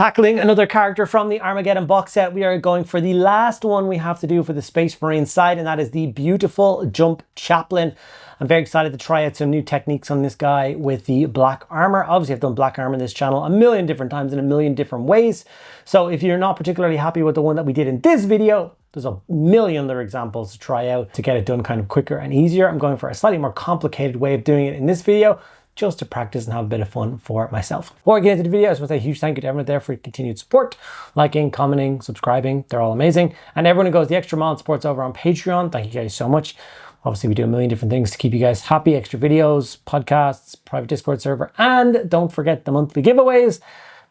Tackling another character from the Armageddon box set, we are going for the last one we have to do for the Space Marine side, and that is the beautiful Jump Chaplain. I'm very excited to try out some new techniques on this guy with the black armor. Obviously, I've done black armor in this channel a million different times in a million different ways. So if you're not particularly happy with the one that we did in this video, there's a million other examples to try out to get it done kind of quicker and easier. I'm going for a slightly more complicated way of doing it in this video, just to practice and have a bit of fun for myself. Before I get into the video, I just want to say a huge thank you to everyone there for your continued support, liking, commenting, subscribing. They're all amazing. And everyone who goes the extra mile and supports over on Patreon, thank you guys so much. Obviously, we do a million different things to keep you guys happy, extra videos, podcasts, private Discord server, and don't forget the monthly giveaways.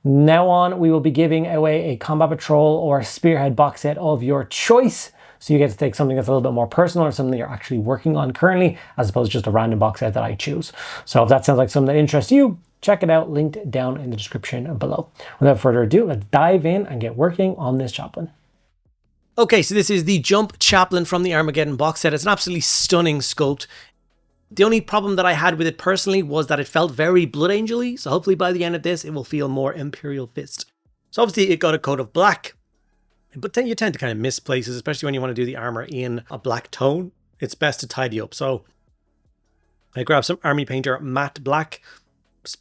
Now on, we will be giving away a Combat Patrol or Spearhead box set of your choice. So you get to take something that's a little bit more personal or something you're actually working on currently, as opposed to just a random box set that I choose. So if that sounds like something that interests you, check it out, linked down in the description below. Without further ado, let's dive in and get working on this chaplain. Okay, so this is the Jump Chaplain from the Armageddon box set. It's an absolutely stunning sculpt. The only problem that I had with it personally was that it felt very Blood Angel-y, so hopefully by the end of this, it will feel more Imperial Fist. So obviously it got a coat of black, but then you tend to kind of miss places, especially when you want to do the armor in a black tone. It's best to tidy up. So I grabbed some Army Painter matte black,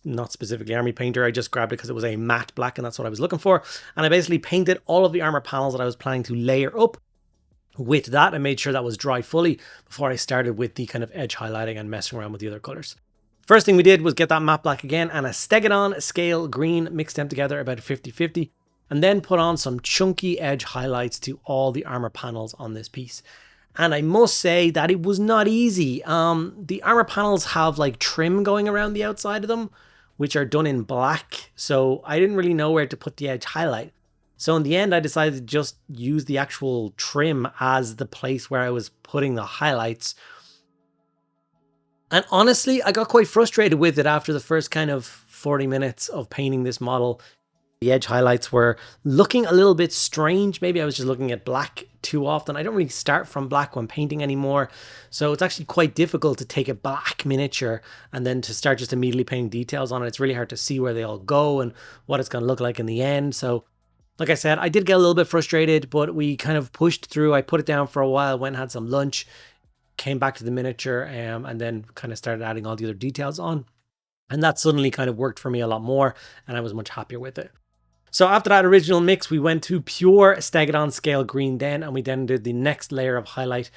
not specifically Army Painter. I just grabbed it because it was a matte black and that's what I was looking for. And I basically painted all of the armor panels that I was planning to layer up with that. I made sure that was dry fully before I started with the kind of edge highlighting and messing around with the other colors. First thing we did was get that matte black again and a Stegadon scale green, mixed them together about 50-50. And then put on some chunky edge highlights to all the armor panels on this piece. And I must say that it was not easy. The armor panels have like trim going around the outside of them, which are done in black. So I didn't really know where to put the edge highlight. So in the end, I decided to just use the actual trim as the place where I was putting the highlights. And honestly, I got quite frustrated with it after the first kind of 40 minutes of painting this model. The edge highlights were looking a little bit strange. Maybe I was just looking at black too often. I don't really start from black when painting anymore. So it's actually quite difficult to take a black miniature and then to start just immediately painting details on it. It's really hard to see where they all go and what it's going to look like in the end. So like I said, I did get a little bit frustrated, but we kind of pushed through. I put it down for a while, went and had some lunch, came back to the miniature, and then kind of started adding all the other details on. And that suddenly kind of worked for me a lot more, and I was much happier with it. So after that original mix, we went to pure Stegadon scale green then, and we then did the next layer of highlight.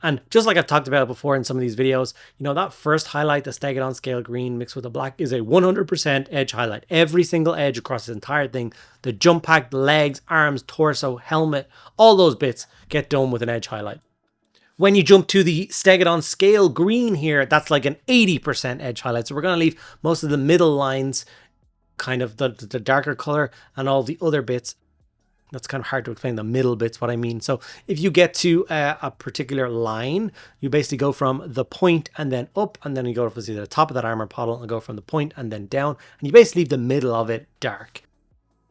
And just like I've talked about before in some of these videos, you know, that first highlight, the Stegadon scale green mixed with the black, is a 100% edge highlight. Every single edge across this entire thing, the jump pack, the legs, arms, torso, helmet, all those bits get done with an edge highlight. When you jump to the Stegadon scale green here, that's like an 80% edge highlight. So we're going to leave most of the middle lines kind of the darker color, and all the other bits, that's kind of hard to explain, the middle bits, what I mean. So if you get to a particular line, you basically go from the point and then up, and then you go to the top of that armor panel and go from the point and then down, and you basically leave the middle of it dark.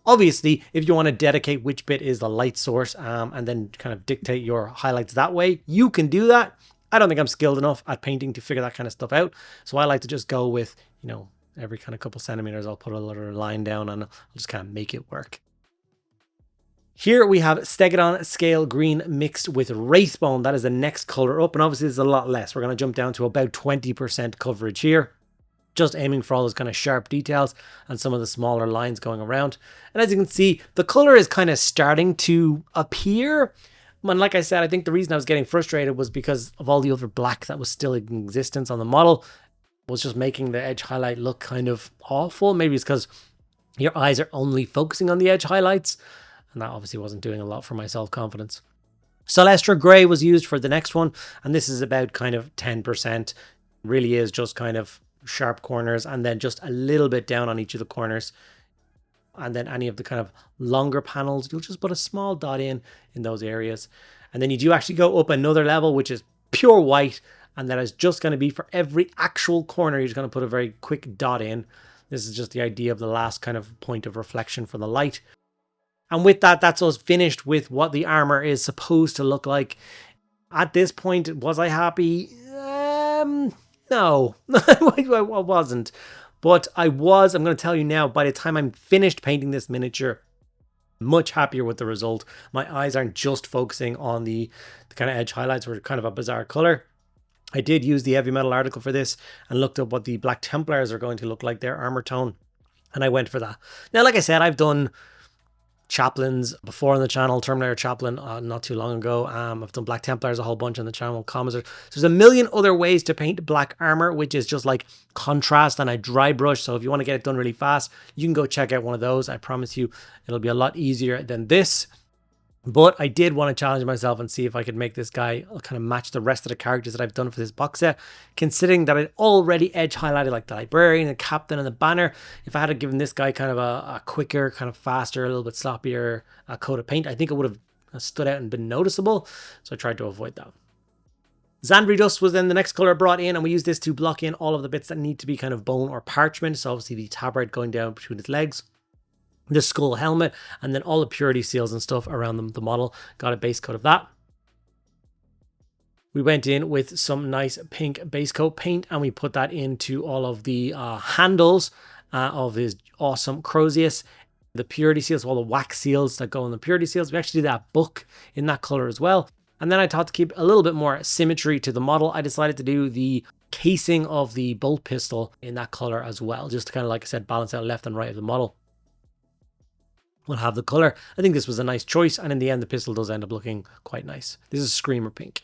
Obviously, if you want to dedicate which bit is the light source and then kind of dictate your highlights that way, you can do that. I don't think I'm skilled enough at painting to figure that kind of stuff out. So I like to just go with, you know, every kind of couple centimeters, I'll put a little line down and I'll just kind of make it work. Here we have Stegadon scale green mixed with Wraithbone. That is the next color up, and obviously it's a lot less. We're going to jump down to about 20% coverage here, just aiming for all those kind of sharp details and some of the smaller lines going around. And as you can see, the color is kind of starting to appear. And like I said, I think the reason I was getting frustrated was because of all the other black that was still in existence on the model. Was just making the edge highlight look kind of awful. Maybe it's because your eyes are only focusing on the edge highlights, and that obviously wasn't doing a lot for my self-confidence. Celestra Grey was used for the next one, and this is about kind of 10%. Really is just kind of sharp corners and then just a little bit down on each of the corners. And then any of the kind of longer panels, you'll just put a small dot in those areas. And then you do actually go up another level, which is pure white. And that is just going to be for every actual corner. You're just going to put a very quick dot in. This is just the idea of the last kind of point of reflection for the light. And with that, that's us finished with what the armor is supposed to look like. At this point, was I happy? No, I wasn't. But I'm going to tell you now, by the time I'm finished painting this miniature, much happier with the result. My eyes aren't just focusing on the kind of edge highlights, were kind of a bizarre color. I did use the Heavy Metal article for this and looked up what the Black Templars are going to look like, their armor tone, and I went for that. Now, like I said, I've done Chaplains before on the channel, Terminator Chaplain not too long ago. I've done Black Templars a whole bunch on the channel, Commissar. So there's a million other ways to paint black armor, which is just like contrast and a dry brush. So if you want to get it done really fast, you can go check out one of those. I promise you it'll be a lot easier than this. But I did want to challenge myself and see if I could make this guy kind of match the rest of the characters that I've done for this box set, considering that I'd already edge highlighted like the Librarian, the Captain, and the Banner. If I had given this guy kind of a quicker, kind of faster, a little bit sloppier coat of paint, I think it would have stood out and been noticeable. So I tried to avoid that. Zandri Dust was then the next color brought in, and we used this to block in all of the bits that need to be kind of bone or parchment. So obviously the tabard going down between his legs, the skull helmet, and then all the purity seals and stuff around the model. Got a base coat of that. We went in with some nice pink base coat paint, and we put that into all of the handles of his awesome Crozius. The purity seals, all the wax seals that go in the purity seals. We actually did that book in that color as well. And then I thought to keep a little bit more symmetry to the model, I decided to do the casing of the bolt pistol in that color as well, just to kind of, like I said, balance out left and right of the model. We'll have the color. I think this was a nice choice, and in the end the pistol does end up looking quite nice. This is Screamer Pink.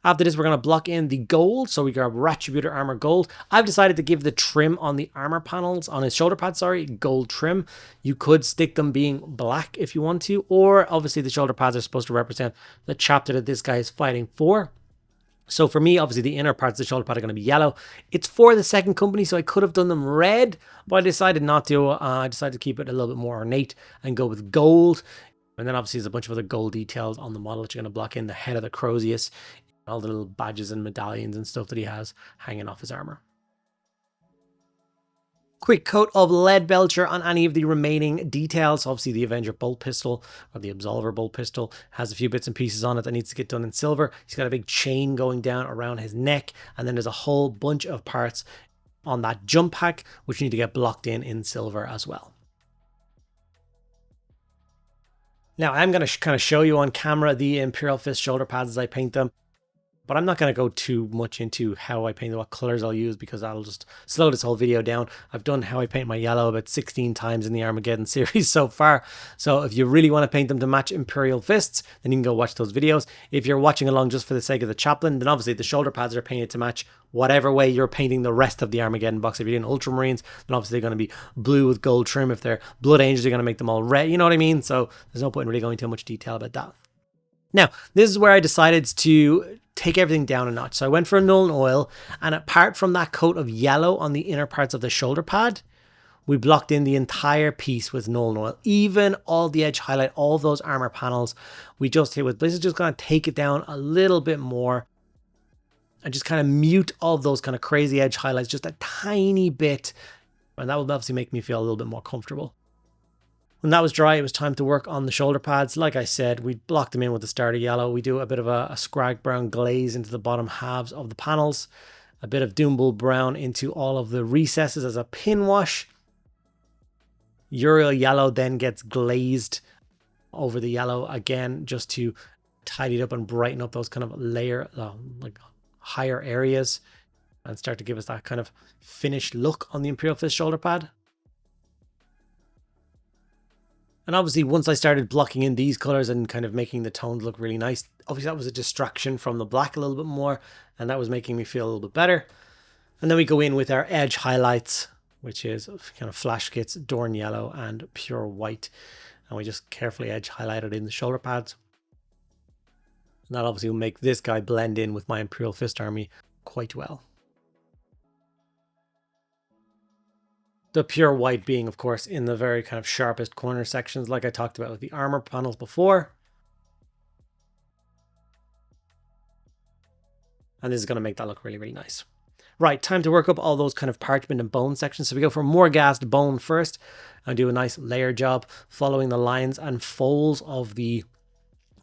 After this, we're going to block in the gold. So we got Retributor Armor Gold. I've decided to give the trim on the armor panels, on his shoulder pads, gold trim. You could stick them being black if you want to, or obviously the shoulder pads are supposed to represent the chapter that this guy is fighting for. So for me, obviously the inner parts of the shoulder pad are going to be yellow. It's for the second company, so I could have done them red, but I decided not to. I decided to keep it a little bit more ornate and go with gold. And then obviously there's a bunch of other gold details on the model that you're going to block in the head of the Crozius, all the little badges and medallions and stuff that he has hanging off his armor. Quick coat of lead belcher on any of the remaining details. Obviously the Avenger bolt pistol, or the Absolver bolt pistol, has a few bits and pieces on it that needs to get done in silver. He's got a big chain going down around his neck, and then there's a whole bunch of parts on that jump pack which need to get blocked in silver as well. Now I'm going to kind of show you on camera the Imperial Fist shoulder pads as I paint them, but I'm not going to go too much into how I paint, what colors I'll use, because that'll just slow this whole video down. I've done how I paint my yellow about 16 times in the Armageddon series so far. So if you really want to paint them to match Imperial Fists, then you can go watch those videos. If you're watching along just for the sake of the Chaplain, then obviously the shoulder pads are painted to match whatever way you're painting the rest of the Armageddon box. If you're doing Ultramarines, then obviously they're going to be blue with gold trim. If they're Blood Angels, you're going to make them all red. You know what I mean? So there's no point in really going into much detail about that. Now, this is where I decided to take everything down a notch. So I went for a Nuln Oil, and apart from that coat of yellow on the inner parts of the shoulder pad, we blocked in the entire piece with Nuln Oil. Even all the edge highlight, all those armor panels, we just hit with. This is just going to take it down a little bit more and just kind of mute all of those kind of crazy edge highlights just a tiny bit. And that will obviously make me feel a little bit more comfortable. When that was dry, it was time to work on the shoulder pads. Like I said, we blocked them in with the starter yellow. We do a bit of a scrag brown glaze into the bottom halves of the panels. A bit of Doombull brown into all of the recesses as a pin wash. Uriel yellow then gets glazed over the yellow again, just to tidy it up and brighten up those kind of layer, like higher areas, and start to give us that kind of finished look on the Imperial Fist shoulder pad. And obviously once I started blocking in these colors and kind of making the tones look really nice, obviously that was a distraction from the black a little bit more, and that was making me feel a little bit better. And then we go in with our edge highlights, which is kind of Flash Kits, Dorn Yellow and Pure White. And we just carefully edge highlight it in the shoulder pads. And that obviously will make this guy blend in with my Imperial Fist army quite well. The pure white being, of course, in the very kind of sharpest corner sections, like I talked about with the armor panels before. And this is going to make that look really, really nice. Right, time to work up all those kind of parchment and bone sections. So we go for more gassed bone first and do a nice layer job following the lines and folds of the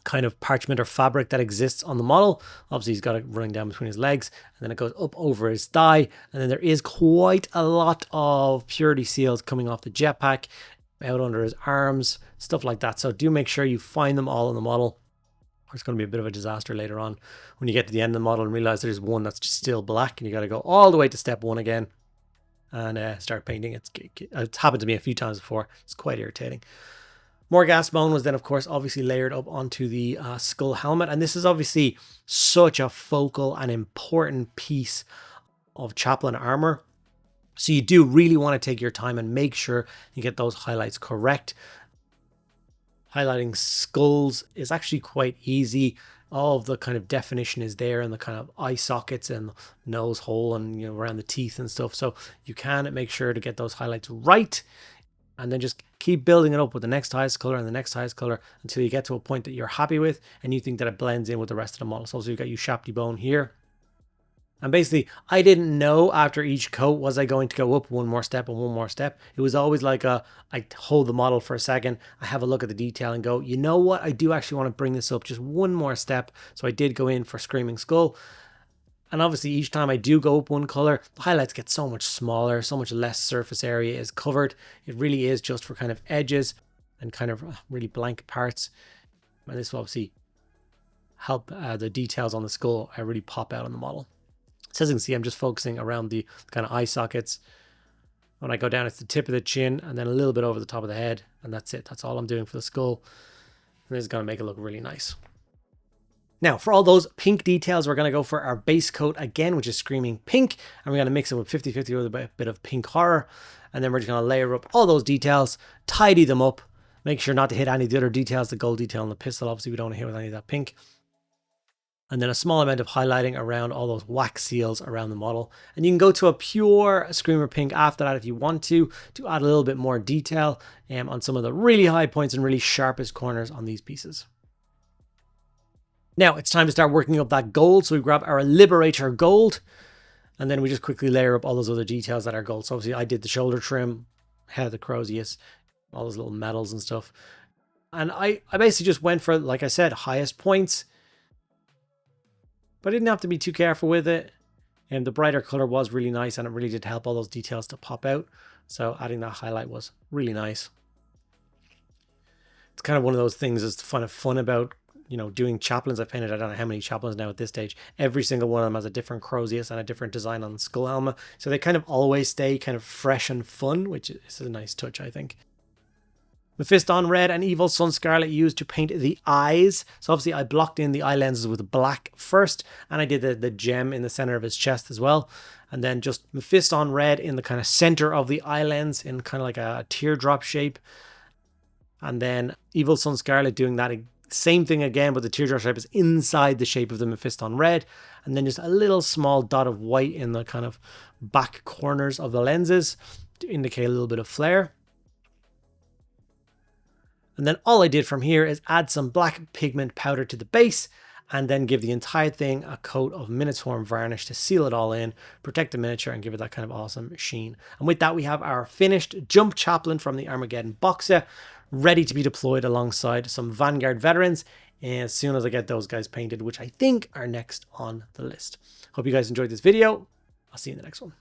kind of parchment or fabric that exists on the model. Obviously he's got it running down between his legs, and then it goes up over his thigh, and then there is quite a lot of purity seals coming off the jetpack, out under his arms, stuff like that. So do make sure you find them all in the model, or it's going to be a bit of a disaster later on when you get to the end of the model and realize there's one that's just still black, and you got to go all the way to step 1 again and start painting. It's happened to me a few times before. It's quite irritating. More gas bone was then, of course, obviously layered up onto the skull helmet. And this is obviously such a focal and important piece of chaplain armor. So you do really want to take your time and make sure you get those highlights correct. Highlighting skulls is actually quite easy. All of the kind of definition is there, and the kind of eye sockets and nose hole and, you know, around the teeth and stuff. So you can make sure to get those highlights right, and then just keep building it up with the next highest color and the next highest color until you get to a point that you're happy with and you think that it blends in with the rest of the model. So you've got your shafty bone here. And basically, I didn't know after each coat, was I going to go up one more step and one more step? It was always like I hold the model for a second, I have a look at the detail and go, you know what? I do actually want to bring this up just one more step. So I did go in for Screaming Skull. And obviously each time I do go up one color, the highlights get so much smaller, so much less surface area is covered. It really is just for kind of edges and kind of really blank parts. And this will obviously help the details on the skull really pop out on the model. So as you can see, I'm just focusing around the kind of eye sockets. When I go down, it's the tip of the chin and then a little bit over the top of the head. And that's it. That's all I'm doing for the skull. And this is going to make it look really nice. Now, for all those pink details, we're going to go for our base coat again, which is Screaming Pink. And we're going to mix it with 50-50 with a bit of Pink Horror. And then we're just going to layer up all those details, tidy them up. Make sure not to hit any of the other details, the gold detail on the pistol. Obviously, we don't want to hit with any of that pink. And then a small amount of highlighting around all those wax seals around the model. And you can go to a pure Screamer Pink after that if you want to add a little bit more detail on some of the really high points and really sharpest corners on these pieces. Now it's time to start working up that gold. So we grab our Liberator gold, and then we just quickly layer up all those other details that are gold. So obviously I did the shoulder trim, head of the Crozius, all those little medals and stuff. And I basically just went for, like I said, highest points. But I didn't have to be too careful with it. And the brighter color was really nice, and it really did help all those details to pop out. So adding that highlight was really nice. It's kind of one of those things that's fun about, you know, doing chaplains. I've painted, I don't know how many chaplains now at this stage. Every single one of them has a different Crozius and a different design on the skull helmet. So they kind of always stay kind of fresh and fun, which is a nice touch, I think. Mephiston Red and Evil Sun Scarlet used to paint the eyes. So obviously I blocked in the eye lenses with black first, and I did the gem in the center of his chest as well. And then just Mephiston Red in the kind of center of the eye lens in kind of like a teardrop shape. And then Evil Sun Scarlet doing that same thing again, but the teardrop shape is inside the shape of the Mephiston Red. And then just a little small dot of white in the kind of back corners of the lenses to indicate a little bit of flare. And then all I did from here is add some black pigment powder to the base, and then give the entire thing a coat of Minotaur varnish to seal it all in, protect the miniature, and give it that kind of awesome sheen. And with that, we have our finished Jump Chaplain from the Armageddon box set, ready to be deployed alongside some Vanguard veterans as soon as I get those guys painted, which I think are next on the list. Hope you guys enjoyed this video. I'll see you in the next one.